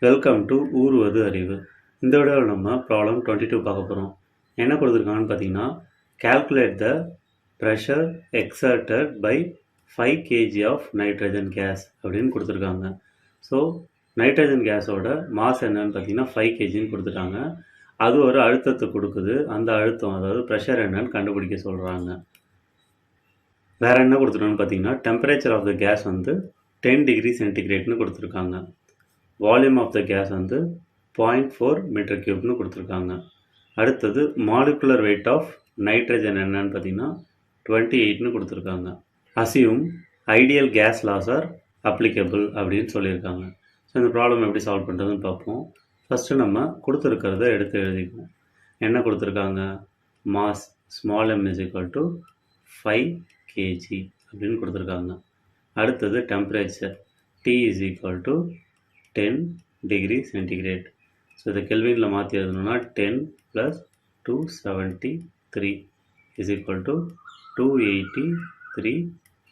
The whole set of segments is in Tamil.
வெல்கம் டு ஊறுவது அறிவு. இந்த வீடியோவில் நம்ம ப்ராப்ளம் 22 பார்க்க போகிறோம். என்ன கொடுத்துருக்காங்கன்னு பார்த்தீங்கன்னா, calculate the pressure exerted by 5 kg of nitrogen gas அப்படின்னு கொடுத்துருக்காங்க. ஸோ நைட்ரஜன் கேஸோட மாஸ் என்னன்னு பார்த்தீங்கன்னா 5 kgன்னு கொடுத்துட்டாங்க. அது ஒரு அழுத்தத்தை கொடுக்குது. அந்த அழுத்தம் அதாவது ப்ரெஷர் என்னன்னு கண்டுபிடிக்க சொல்கிறாங்க. வேறு என்ன கொடுத்துருக்காங்கன்னு பார்த்தீங்கன்னா, டெம்பரேச்சர் ஆஃப் த கேஸ் வந்து 10 டிகிரி சென்டிகிரேட்னு கொடுத்துருக்காங்க. வால்யூம் ஆஃப் த கேஸ் வந்து 0.4 மீட்டர் கியூப்னு கொடுத்துருக்காங்க. அடுத்தது மாலிகுலர் வெயிட் ஆஃப் நைட்ரஜன் என்னன்னு பார்த்தீங்கன்னா 28ன்னு கொடுத்துருக்காங்க. Assume ideal gas laws are applicable அப்படின்னு சொல்லியிருக்காங்க. ஸோ இந்த ப்ராப்ளம் எப்படி சால்வ் பண்ணுறதுன்னு பார்ப்போம். ஃபஸ்ட்டு நம்ம கொடுத்துருக்கிறத எடுத்து எழுதிக்குவோம். என்ன கொடுத்துருக்காங்க? Mass small m is equal to 5 kg அப்படின்னு கொடுத்துருக்காங்க. அடுத்தது temperature T is equal to 10 degree centigrade. So இதை கெல்வினில் மாற்றி எழுதணும்னா 10 + 273 is equal to 283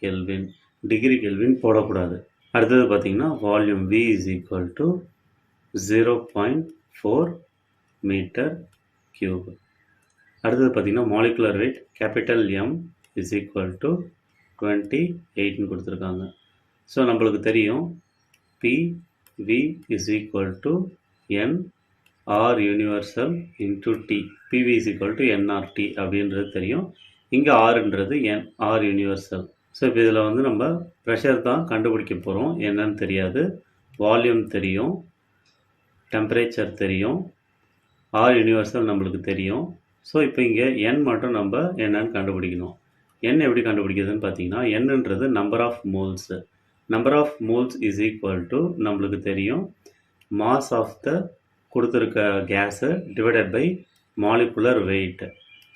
kelvin. Degree kelvin போடக்கூடாது. அடுத்தது பார்த்திங்கன்னா volume V is equal to 0.4 metre cube. அடுத்தது பார்த்திங்கன்னா molecular weight capital M is equal to 28ன்னு கொடுத்துருக்காங்க. ஸோ நம்மளுக்கு தெரியும் PV is equal to N R universal into T. PV is equal to NRT அப்படின்றது தெரியும். இங்கே Rன்றது R universal. ஸோ இப்போ இதில் வந்து நம்ம ப்ரெஷர் தான் கண்டுபிடிக்க போகிறோம். என்னன்னு தெரியாது. வால்யூம் தெரியும், டெம்பரேச்சர் தெரியும், R universal நம்மளுக்கு தெரியும். ஸோ இப்போ இங்கே N மட்டும் நம்ம என்னன்னு கண்டுபிடிக்கணும். N எப்படி கண்டுபிடிக்கிறதுன்னு பார்த்தீங்கன்னா, Nன்றது number of moles. Number of moles is equal to நம்மளுக்கு தெரியும் மாஸ் ஆஃப் த கொடுத்துருக்க gas divided by molecular weight.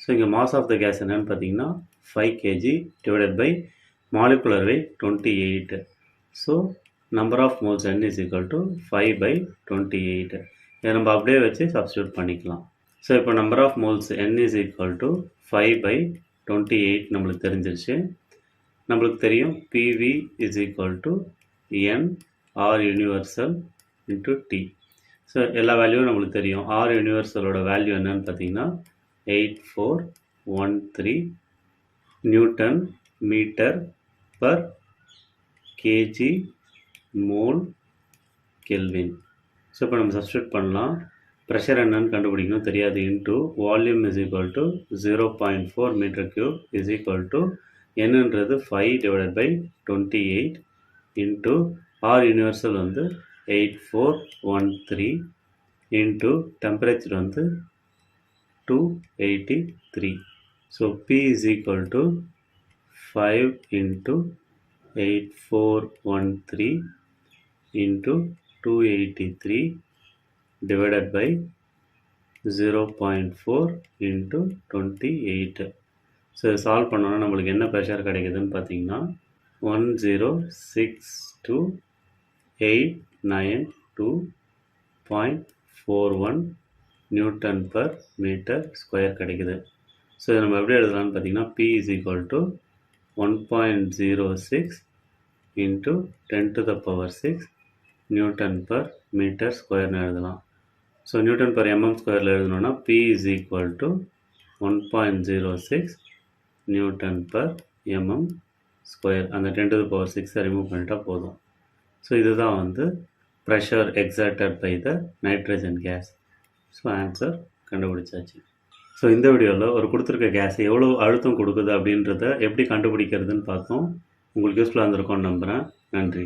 So இங்கே மாஸ் ஆஃப் த கேஸ் என்னன்னு பார்த்தீங்கன்னா 5 kg divided by molecular weight 28. So number of moles N is equal to 5/28. இதை நம்ம அப்படியே வச்சு சப்ஸ்டியூட் பண்ணிக்கலாம். ஸோ இப்போ number of moles N is equal to 5/28 நம்மளுக்கு தெரிஞ்சிருச்சு. நம்மளுக்கு தெரியும் PV is equal to N R universal into T. So எல்லா வேல்யூவும் நம்மளுக்கு தெரியும். R universalோட வேல்யூ என்னன்னு பார்த்தீங்கன்னா 8413 newton metre per kg mole kelvin. So இப்போ நம்ம சப்ஸ்டியூட் பண்ணலாம். ப்ரெஷர் என்னன்னு கண்டுபிடிக்கணும், தெரியாது. Into volume is equal to 0.4 metre cube is equal to என்னன்றது 5/28 இன்ட்டு R universal வந்து 8413 இன்ட்டு டெம்பரேச்சர் வந்து 283. So P is equal to 5 into 8413 into 283 divided by 0.4 into 28. So இதை சால்வ் பண்ணோன்னா நம்மளுக்கு என்ன ப்ரெஷர் கிடைக்குதுன்னு பார்த்தீங்கன்னா 1062892.41 நியூட்டன் பர் மீட்டர் ஸ்கொயர் கிடைக்குது. ஸோ இதை நம்ம எப்படி எழுதலாம்னு பார்த்தீங்கன்னா P is equal to 1.06 into 10⁶ newton per metre ஸ்கொயர்னு எழுதலாம். ஸோ நியூட்டன் பர் mm ஸ்கொயரில் எழுதணுன்னா P is equal to 1.06 newton per mm square. அந்த 10⁶ ரிமூவ் பண்ணிட்டா போதும். ஸோ இதுதான் வந்து pressure exerted by the nitrogen gas. So answer கண்டுபிடிச்சாச்சு. ஸோ இந்த வீடியோவில் ஒரு கொடுத்துருக்க கேஸ் எவ்வளோ அழுத்தம் கொடுக்குது அப்படின்றத எப்படி கண்டுபிடிக்கிறதுன்னு பார்த்தோம். உங்களுக்கு யூஸ்ஃபுல்லாக இருந்திருக்கும்னு நம்புகிறேன். நன்றி.